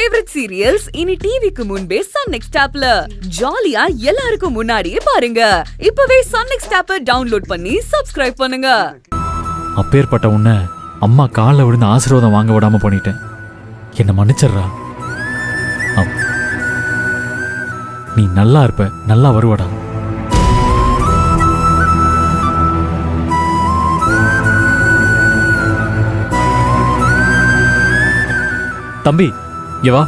Favourite serials இனி டிவிக்கு முன்பே சன் நெக்ஸ்ட் ஆப்ல ஜாலியா எல்லாருக்கும் முன்னாடியே பாருங்க. இப்பவே சன் நெக்ஸ்ட் ஆப்பை டவுன்லோட் பண்ணி சப்ஸ்கிரைப் பண்ணுங்க. அப்பேற்பட்ட உன்னை அம்மா காலில் விழுந்து ஆசீர்வாதம் வாங்க விடாம பண்ணிட்டேன். என்ன மன்னிச்சிடுறா. நீ நல்லா இருப்ப, நல்லா வருவடா. தம்பி இங்க வா.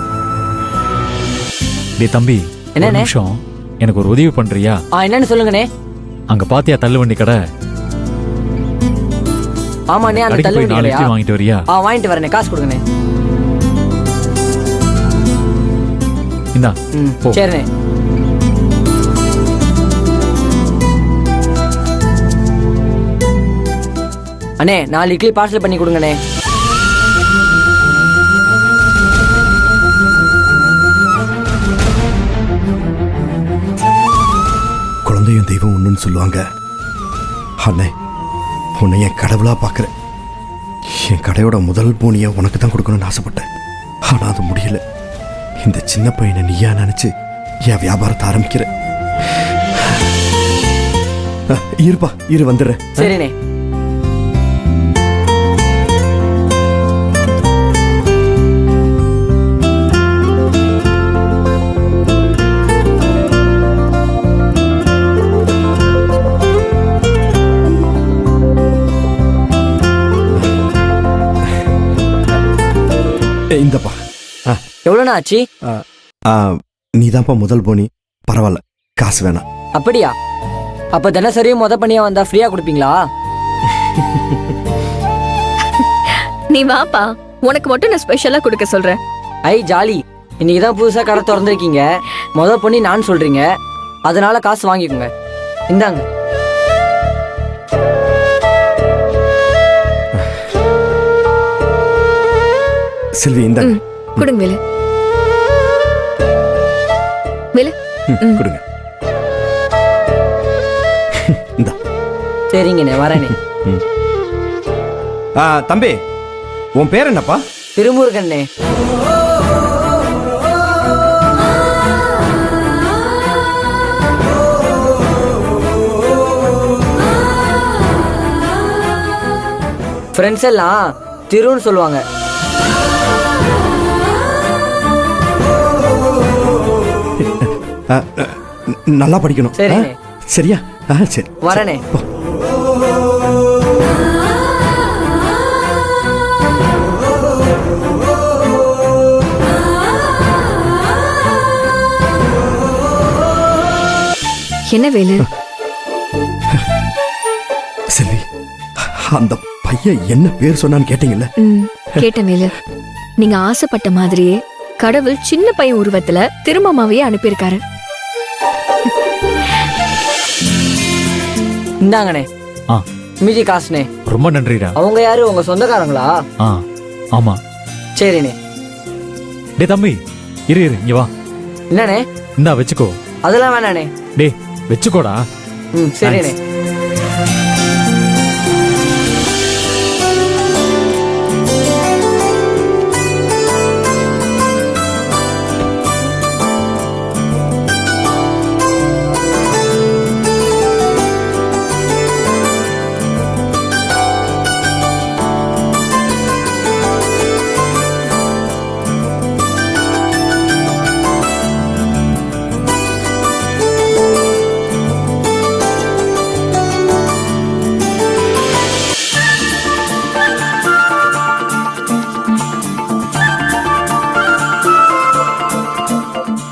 டேய் தம்பி, ஒரு நிமிஷம் எனக்கு ஒரு உதவி பண்றியா? என்னன்னு சொல்லுங்கண்ணே. அங்க பாத்தியா தள்ளுவண்டி கடை? ஆமாண்ணே, அந்த தள்ளுவண்டி கடையா? வாங்கிட்டு வரியா? வாங்கிட்டு வரேனே, காசு கொடுங்கண்ணே. இந்தா. சரிண்ணே. அண்ணே 4 இட்லி பார்சல் பண்ணி கொடுங்கண்ணே. குழந்தையும் தெய்வம் ஒண்ணுன்னு சொல்லுவாங்க. அண்ணே, உன்னை என் கடவுளா பார்க்குறேன். என் கடையோட முதல் போனியை உனக்கு தான் கொடுக்கணும்னு ஆசைப்பட்டேன். ஆனால் அது முடியல. இந்த சின்ன பையனை நீயா நினைச்சு என் வியாபாரத்தை ஆரம்பிக்கிறேன். இருப்பா, இரு வந்துடுறேன். சரிண்ணே. இந்தப்பா. எவ்வளோண்ணா ஆச்சு? நீதான்ப்பா முதல் போனி. பரவாயில்ல, காசு வேணாம். அப்படியா? அப்ப தினசரியும் பண்ணியா வந்தா ஃப்ரீயா கொடுப்பீங்களா? நீ வாப்பா, உனக்கு மட்டும் நான் ஸ்பெஷலா கொடுக்க சொல்றேன். ஐ ஜாலி. இன்னைக்கு தான் புதுசா கடை திறந்திருக்கீங்க. பண்ணி நான் சொல்றீங்க, அதனால காசு வாங்கிக்கோங்க. இந்தாங்க. செல்வி, இந்த கொடுங்க வேலு. வேலு கொடுங்க. இந்த சரிங்கண்ணே, வரேனே. தம்பி, உன் பேர் என்னப்பா? திருமுருகண்ணே. ஃப்ரெண்ட்ஸ் எல்லாம் திருன்னு சொல்லுவாங்க. நல்லா படிக்கணும். சரிண்ணே. சரியா? சரி, வரேனே. என்ன வேலு? செல்வி, அந்த பையன் என்ன பேர் சொன்னான்னு கேட்டீங்கல்ல? கேட்டேன் வேலு. நீங்க ஆசைப்பட்ட மாதிரியே கடவுள் சின்ன பையன் உருவத்துல திருமாமாவையே அனுப்பியிருக்காரு. இந்தாங்கண்ணே. மீதி காசுனே. ரொம்ப நன்றிடா. அவங்க யாரு, உங்க சொந்தக்காரங்களா? ஆமா. சரிண்ணே. டேய் தம்பி, இரு இங்க வா. என்னண்ணே? இந்தா வச்சுக்கோ. அதெல்லாம் வேணாண்ணே. டேய் வச்சுக்கோடா. சரிண்ணே.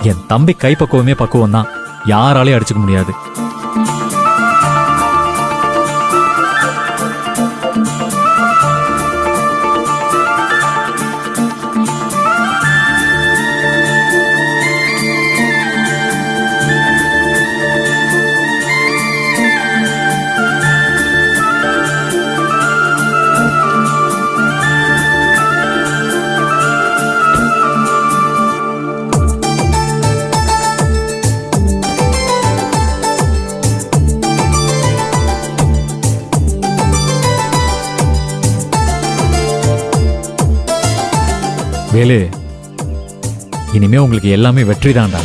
என் தம்பி கைப்பக்குவமே பக்குவம் தான், யாராலையும் அடிச்சுக்க முடியாது. வேலு, இனிமே உங்களுக்கு எல்லாமே வெற்றி தான்டா.